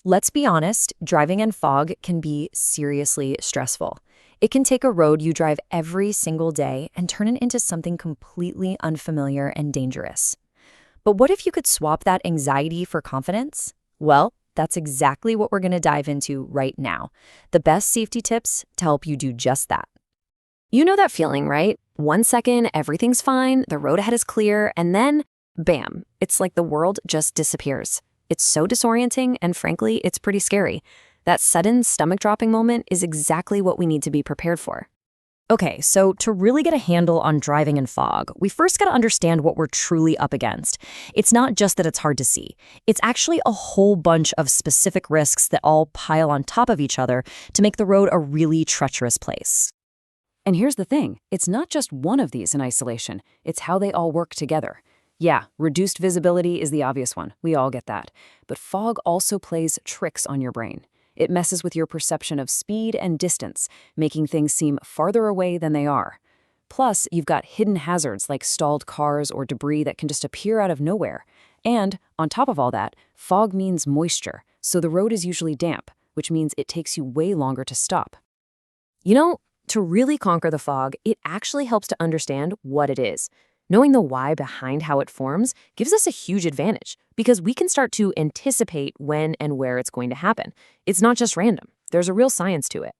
Let's be honest, driving in fog can be seriously stressful. It can take a road you drive every single day and turn it into something completely unfamiliar and dangerous. But what if you could swap that anxiety for confidence? Well, that's exactly what we're going to dive into right now. The best safety tips to help you do just that. You know that feeling, right? 1 second, everything's fine, the road ahead is clear, and then, bam, it's like the world just disappears. It's so disorienting, and frankly, it's pretty scary. That sudden stomach-dropping moment is exactly what we need to be prepared for. Okay, so to really get a handle on driving in fog, we first got to understand what we're truly up against. It's not just that it's hard to see. It's actually a whole bunch of specific risks that all pile on top of each other to make the road a really treacherous place. And here's the thing, it's not just one of these in isolation, it's how they all work together. Yeah, reduced visibility is the obvious one, we all get that. But fog also plays tricks on your brain. It messes with your perception of speed and distance, making things seem farther away than they are. Plus, you've got hidden hazards like stalled cars or debris that can just appear out of nowhere. And, on top of all that, fog means moisture, so the road is usually damp, which means it takes you way longer to stop. You know, to really conquer the fog, it actually helps to understand what it is. Knowing the why behind how it forms gives us a huge advantage because we can start to anticipate when and where it's going to happen. It's not just random. There's a real science to it.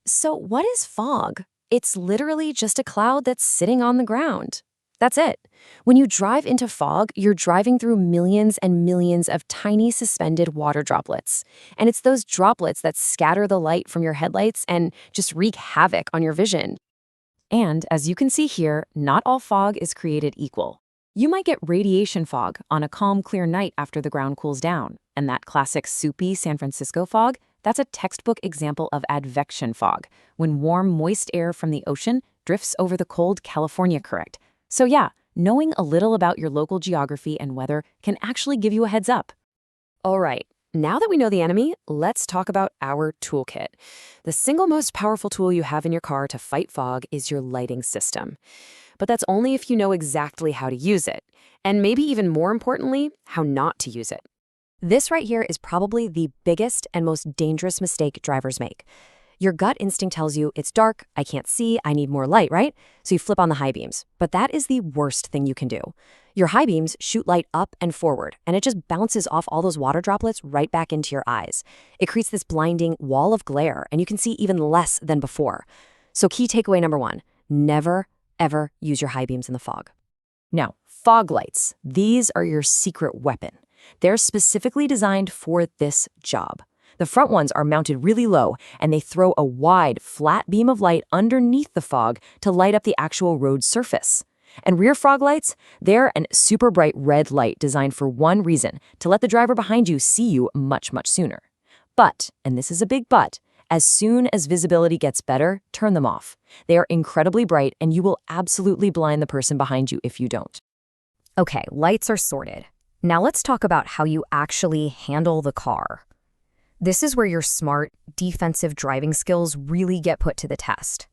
So what is fog? It's literally just a cloud that's sitting on the ground. That's it. When you drive into fog, you're driving through millions and millions of tiny suspended water droplets. And it's those droplets that scatter the light from your headlights and just wreak havoc on your vision. And as you can see here, not all fog is created equal. You might get radiation fog on a calm, clear night after the ground cools down. And that classic soupy San Francisco fog, that's a textbook example of advection fog, when warm, moist air from the ocean drifts over the cold California current. So yeah, knowing a little about your local geography and weather can actually give you a heads up. All right. Now that we know the enemy, let's talk about our toolkit. The single most powerful tool you have in your car to fight fog is your lighting system. But that's only if you know exactly how to use it, and maybe even more importantly, how not to use it. This right here is probably the biggest and most dangerous mistake drivers make. Your gut instinct tells you it's dark, I can't see, I need more light, right? So you flip on the high beams. But that is the worst thing you can do. Your high beams shoot light up and forward, and it just bounces off all those water droplets right back into your eyes. It creates this blinding wall of glare, and you can see even less than before. So key takeaway number 1, never, ever use your high beams in the fog. Now, fog lights, these are your secret weapon. They're specifically designed for this job. The front ones are mounted really low, and they throw a wide, flat beam of light underneath the fog to light up the actual road surface. And rear fog lights, they're a super bright red light designed for one reason, to let the driver behind you see you much, much sooner. But, and this is a big but, as soon as visibility gets better, turn them off. They are incredibly bright, and you will absolutely blind the person behind you if you don't. Okay, lights are sorted. Now let's talk about how you actually handle the car. This is where your smart, defensive driving skills really get put to the test.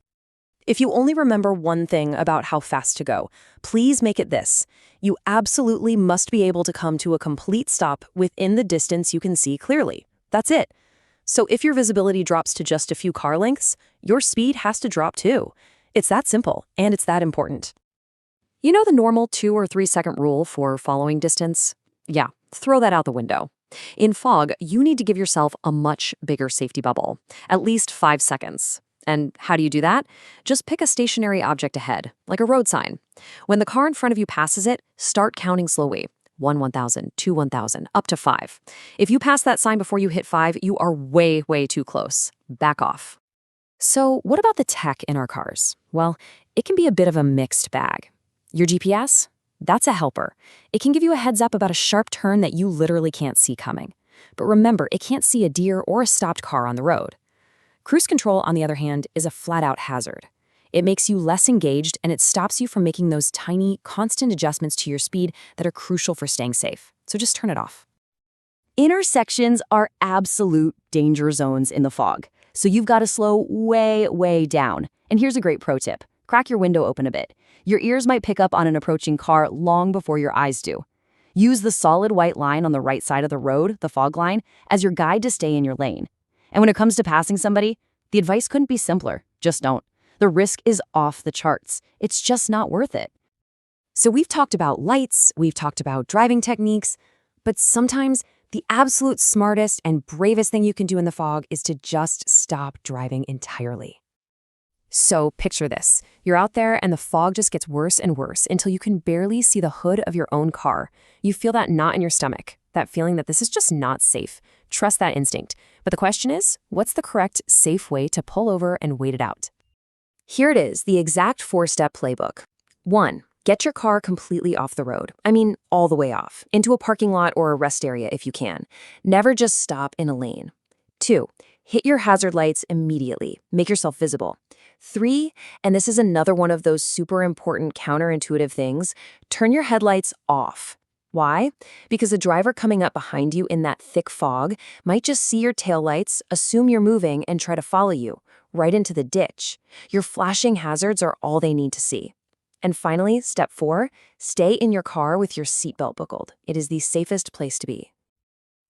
If you only remember one thing about how fast to go, please make it this. You absolutely must be able to come to a complete stop within the distance you can see clearly. That's it. So if your visibility drops to just a few car lengths, your speed has to drop too. It's that simple, and it's that important. You know the normal 2 or 3 second rule for following distance? Yeah, throw that out the window. In fog, you need to give yourself a much bigger safety bubble, at least 5 seconds. And how do you do that? Just pick a stationary object ahead, like a road sign. When the car in front of you passes it, start counting slowly. 1 1,000, 2 1,000, up to 5. If you pass that sign before you hit 5, you are way, way too close. Back off. So what about the tech in our cars? Well, it can be a bit of a mixed bag. Your GPS? That's a helper. It can give you a heads up about a sharp turn that you literally can't see coming. But remember, it can't see a deer or a stopped car on the road. Cruise control, on the other hand, is a flat-out hazard. It makes you less engaged, and it stops you from making those tiny, constant adjustments to your speed that are crucial for staying safe. So just turn it off. Intersections are absolute danger zones in the fog, so you've got to slow way, way down. And here's a great pro tip. Crack your window open a bit. Your ears might pick up on an approaching car long before your eyes do. Use the solid white line on the right side of the road, the fog line, as your guide to stay in your lane. And when it comes to passing somebody, the advice couldn't be simpler. Just don't. The risk is off the charts. It's just not worth it. So we've talked about lights, we've talked about driving techniques, but sometimes the absolute smartest and bravest thing you can do in the fog is to just stop driving entirely. So picture this. You're out there and the fog just gets worse and worse until you can barely see the hood of your own car. You feel that knot in your stomach, that feeling that this is just not safe. Trust that instinct. But the question is, what's the correct, safe way to pull over and wait it out? Here it is, the exact 4-step playbook. 1. Get your car completely off the road. I mean, all the way off. Into a parking lot or a rest area if you can. Never just stop in a lane. 2. Hit your hazard lights immediately. Make yourself visible. 3, and this is another one of those super important counterintuitive things, turn your headlights off. Why? Because the driver coming up behind you in that thick fog might just see your taillights, assume you're moving, and try to follow you, right into the ditch. Your flashing hazards are all they need to see. And finally, step 4, stay in your car with your seatbelt buckled. It is the safest place to be.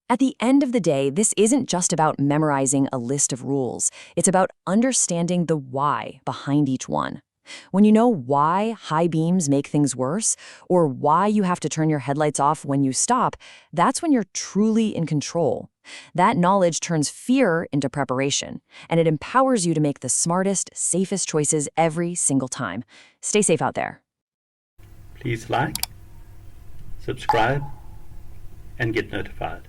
At the end of the day, this isn't just about memorizing a list of rules. It's about understanding the why behind each one. When you know why high beams make things worse, or why you have to turn your headlights off when you stop, that's when you're truly in control. That knowledge turns fear into preparation, and it empowers you to make the smartest, safest choices every single time. Stay safe out there. Please like, subscribe, and get notified.